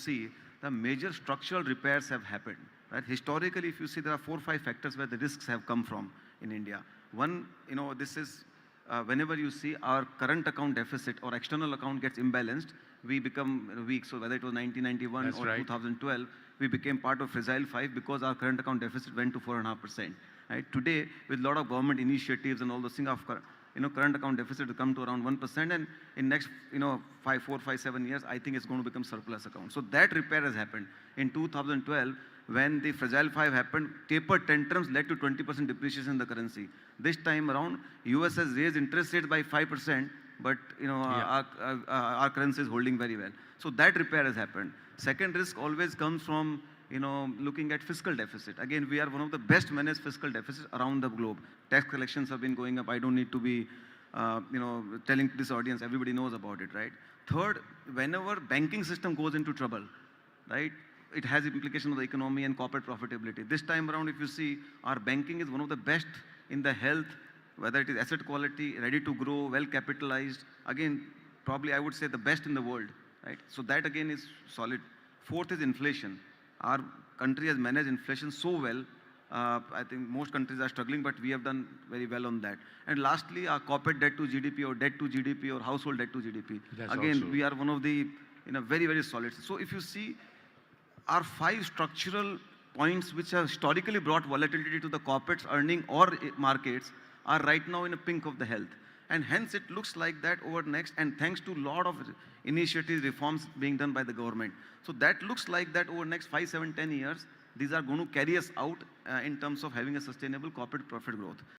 see, the major structural repairs have happened. Right? Historically, if you see, there are 4 or 5 factors where the risks have come from in India. One, this is whenever you see our current account deficit or external account gets imbalanced, we become weak. So whether it was 1991 That's or right. 2012, we became part of fragile 5 because our current account deficit went to 4.5%. Right? Today, with a lot of government initiatives and all those things, current account deficit will come to around 1%, and in next 4, 5, 7 years, I think it's going to become surplus account. So that repair has happened. In 2012, when the fragile 5 happened, taper tantrums led to 20% depreciation in the currency. This time around, US has raised interest rates by 5%, but our currency is holding very well. So that repair has happened. Second risk always comes from looking at fiscal deficit. Again, we are one of the best managed fiscal deficits around the globe. Tax collections have been going up. I don't need to be telling this audience, everybody knows about it, right? Third, whenever banking system goes into trouble, right, it has implications on the economy and corporate profitability. This time around, if you see, our banking is one of the best in the health, whether it is asset quality, ready to grow, well capitalized. Again, probably I would say the best in the world, right? So that again is solid. Fourth is inflation. Our country has managed inflation so well. I think most countries are struggling, but we have done very well on that. And lastly, our corporate debt to GDP or debt to GDP or household debt to GDP. That's again, also... we are one of the very, very solid. So if you see, our 5 structural points which have historically brought volatility to the corporates earning or markets are right now in a pink of the health. And hence it looks like that over next, and thanks to a lot of initiatives, reforms being done by the government. So that looks like that over next 5, 7, 10 years, these are going to carry us out in terms of having a sustainable corporate profit growth.